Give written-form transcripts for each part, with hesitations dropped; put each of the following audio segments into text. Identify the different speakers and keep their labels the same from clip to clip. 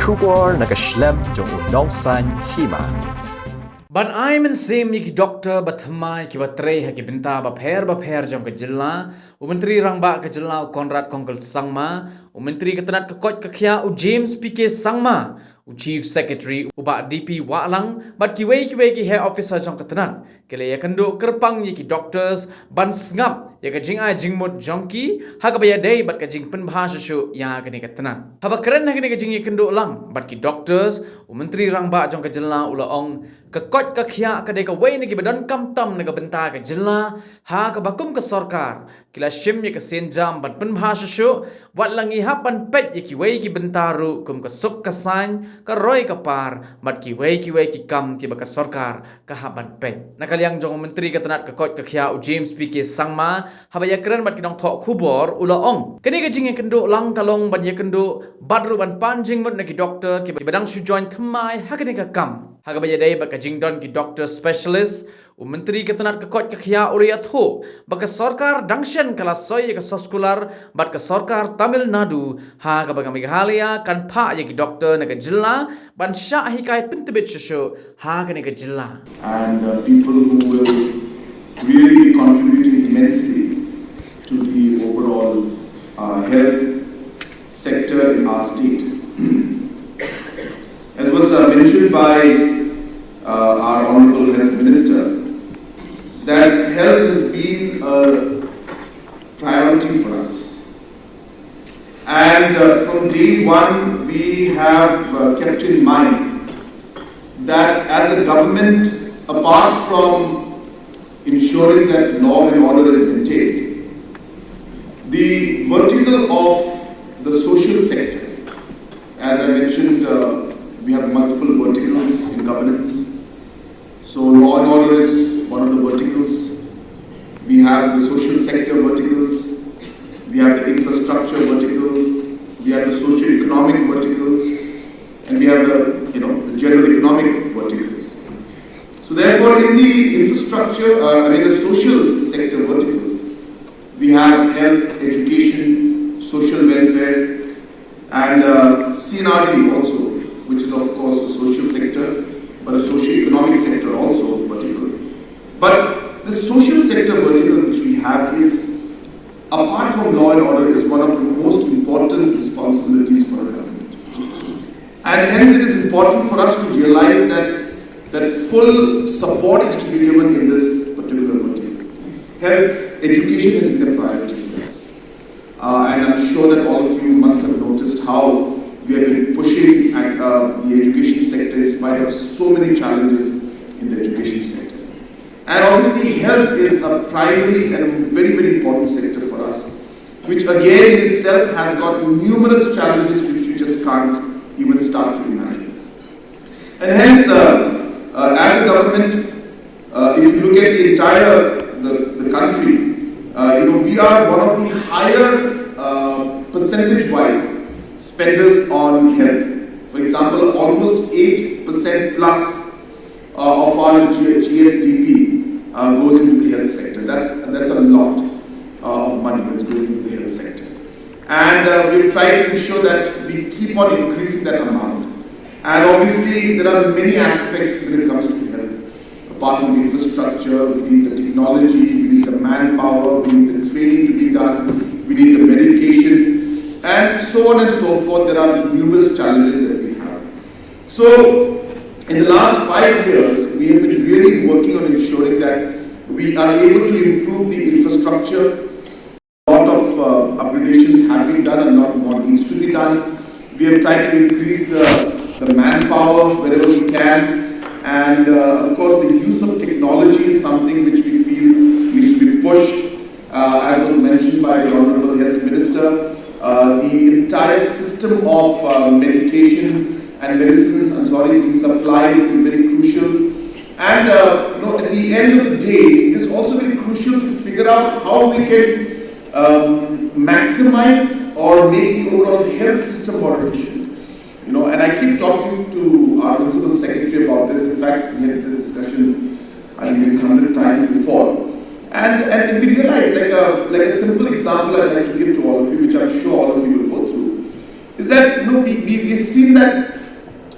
Speaker 1: Shugor nakaslem jong unongsan Hima.
Speaker 2: But I'm in same ki doctor bathmai ki batre ha ki binta ba pher jom ke Jylla Menteri rangba ke Jylla Konrad Kongkel Sangma Menteri ketenat ke koj ke khia James PK Sangma Chief Secretary uba DP Walang but ki head officer jong ketenat kele ya kendo kerpang ye ki doctors ban sngap ya ke jingai jingmut jongki ha ka baya day but ke jing pen bhasha shu ya ke ni ketenat ha ba keren ha ke jing ye kendo lang but ki doctors Menteri rangba jong ke Jylla ula ong ke koj ka khia ka de ka wei ni ki badan kam tam na ka benta ka Jylla ha ka bakum ka Sorkar kila shim ye ka senjam ban pen bhasha shu wat langi ha pan pet ye ki wei ki bentaru kum ka suk ka san ka roi ka par mat ki wei ki kam ki ba ka Sorkar ka ha ban pet na kaliang jong menteri ka tanat ka koj ka khia James PK Sangma ha ba ya keren mat ki dong thok khubor ula ong kani ka jing ye kendo lang kalong ban ye kendo badru ban panjing mut na ki doctor ki badang shu join thmai ha ka ni ka kam ha ka ba ya dei ba ka jing don ki doctor specialist Menteri ketenat ke koj ke khia uriat ho baka Sorkar dangshen kala soy ke soskular bat ke Sorkar Tamil Nadu ha ka baga Meghalaya kan Phah ye ki doctor na ke Jylla ban Shah Hikai Pyntbit shosho ha ka ne ke Jylla
Speaker 3: and people who will really be contributing immensely to the overall health sector in our state. As was mentioned by our Honorable Health Minister, that health has been a priority for us. And from day one, we have kept in mind that as a government, apart from ensuring that law and order is maintained, the vertical of the social sector, as I mentioned, we have multiple verticals in governance. So law and order is one of the verticals. We have the social sector verticals. We have the infrastructure verticals. We have the socio-economic verticals, and we have the the general economic verticals. So therefore, in the infrastructure, the social sector verticals, we have health, education, social welfare, and CNRD also, which is of course a social sector, but a socio-economic sector also vertical. But the social sector vertical which we have is, apart from law and order, is one of the most important responsibilities for a government. And hence it is important for us to realize that full support is to be given in this particular vertical. Health, education has been a priority for us. And I'm sure that all of you must have noticed how we have been pushing at the education sector in spite of so many challenges in the education sector. And obviously health is a primary and very, very important sector for us, which again in itself has got numerous challenges which you just can't even start to imagine. And hence, as a government, if you look at the entire the country, we are one of the higher percentage-wise spenders on health. For example, almost 8% plus of our GSDP goes into the health sector. That's a lot of money that's going into the health sector. And we've tried to ensure that we keep on increasing that amount. And obviously, there are many aspects when it comes to health. Apart from the infrastructure, we need the technology, we need the manpower, we need the training to be done, we need the medication, and so on and so forth. There are numerous challenges that we have. So, in the last 5 years, we have been really working on ensuring that we are able to improve the infrastructure. A lot of upgradations have been done and a lot more needs to be done. We have tried to increase the manpower wherever we can. And of course, the use of technology is something which we feel needs to be pushed. As was mentioned by the Honorable Health Minister, the entire system of medication and medicines, being supplied is very crucial. And at the end of the day, it is also very crucial to figure out how we can maximize or make the overall health system more efficient. And I keep talking to our Principal Secretary about this. In fact, we had this discussion, I think, 100 times before. And we realized, like a simple example I'd like to give to all of you, which I'm sure all of you will go through, is that we've seen that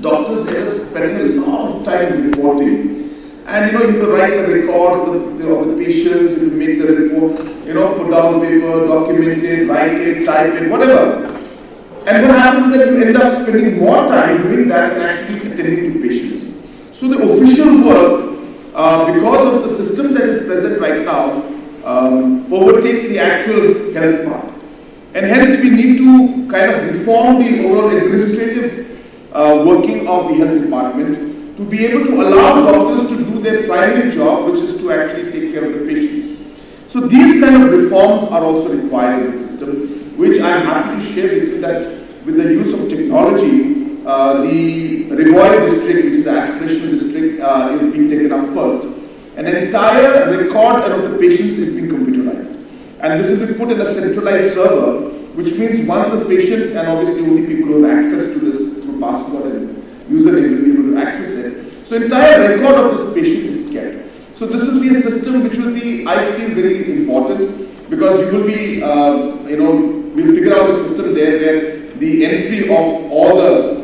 Speaker 3: doctors end up spending a lot of time reporting. And you have to write the records of the patients, you make the report, put down paper, document it, write it, type it, whatever. And what happens is that you end up spending more time doing that than actually attending to patients. So the official work, because of the system that is present right now, overtakes the actual health part. And hence we need to kind of reform the overall administrative working of the health department to be able to allow doctors to do their primary job, which is to actually take care of the patients. So these kind of reforms are also required in the system, which I am happy to share with you that with the use of technology, the Reward district, which is the aspirational district, is being taken up first. An entire record of the patients is being computerized. And this will be put in a centralized server, which means once the patient, and obviously only people who have access to this through password and username will be able to access it. So entire record of this patient is kept. So this will be a system which will be, I feel, very important, because you will be, we'll figure out a system there where the entry of all the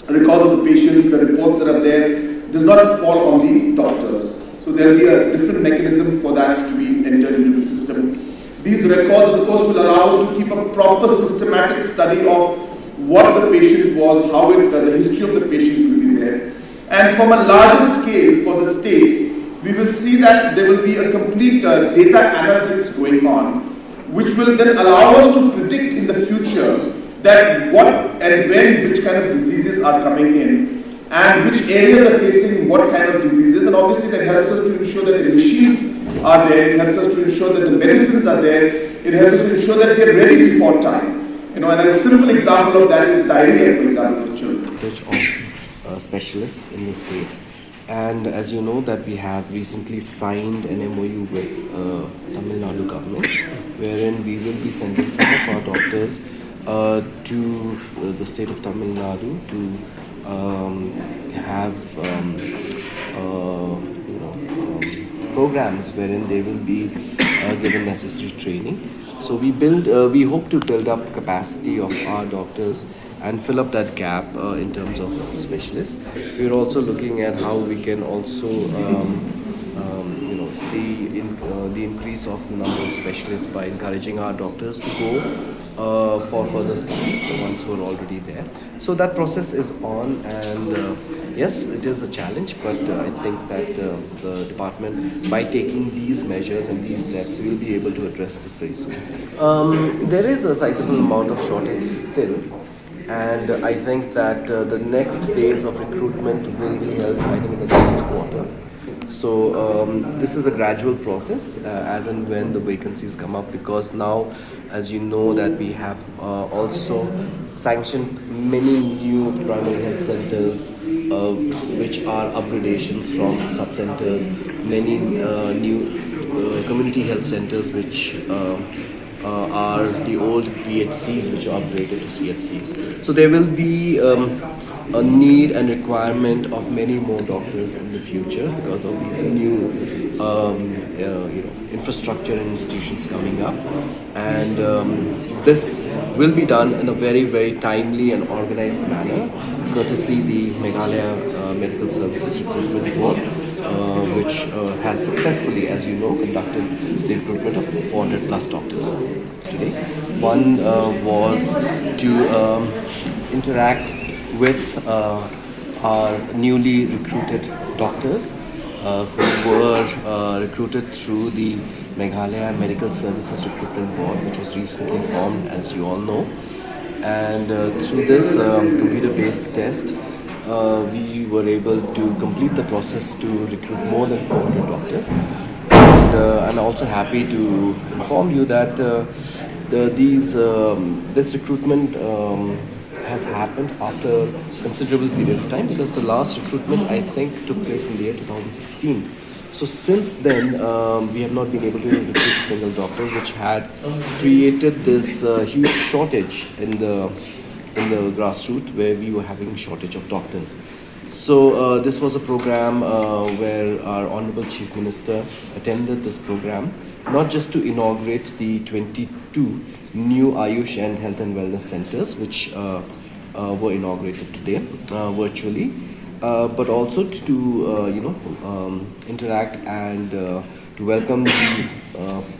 Speaker 3: records of the patients, the reports that are there, does not fall on the doctors. So there will be a different mechanism for that to be entered into the system. These records, of course, will allow us to keep a proper systematic study of what the patient was, how the history of the patient will be there. And from a larger scale for the state, we will see that there will be a complete data analytics going on, which will then allow us to predict in the future that what and when, which kind of diseases are coming in, and which areas are facing what kind of diseases. And obviously that helps us to ensure that the machines are there, it helps us to ensure that the medicines are there, it helps us to ensure that we are ready before time. And a simple example of that is diarrhea, for example, for children.
Speaker 4: Of specialists in the state. And as you know that we have recently signed an MOU with Tamil Nadu government, wherein we will be sending some of our doctors to the state of Tamil Nadu to have programs wherein they will be given necessary training. So we hope to build up capacity of our doctors and fill up that gap in terms of specialists. We're also looking at how we can also see the increase of the number of specialists by encouraging our doctors to go for further studies, the ones who are already there. So that process is on, and yes, it is a challenge, but I think that the department, by taking these measures and these steps, will be able to address this very soon. There is a sizable amount of shortage still, and I think that the next phase of recruitment will be held, I think, in the next quarter. So this is a gradual process as and when the vacancies come up, because now, as you know, that we have also sanctioned many new primary health centers which are upgradations from sub-centers, many new community health centers which are the old PHCs which are upgraded to CHCs. So there will be a need and requirement of many more doctors in the future because of these new infrastructure and institutions coming up, and this will be done in a very, very timely and organized manner, courtesy the Meghalaya Medical Services Recruitment Board, which has successfully, as you know, conducted the recruitment of 400 plus doctors today. One was to interact with our newly recruited doctors who were recruited through the Meghalaya Medical Services Recruitment Board, which was recently formed, as you all know. And through this computer-based test, we were able to complete the process to recruit more than 400 doctors. And I'm also happy to inform you that this recruitment has happened after a considerable period of time, because the last recruitment, I think, took place in the year 2016. So since then, we have not been able to recruit a single doctor, which had created this huge shortage in the grassroots, where we were having shortage of doctors. So this was a program where our Honorable Chief Minister attended this program, not just to inaugurate the 22 new Ayush and Health and Wellness Centers, which were inaugurated today virtually, but also to interact and to welcome these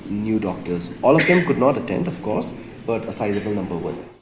Speaker 4: new doctors. All of them could not attend, of course, but a sizable number were there.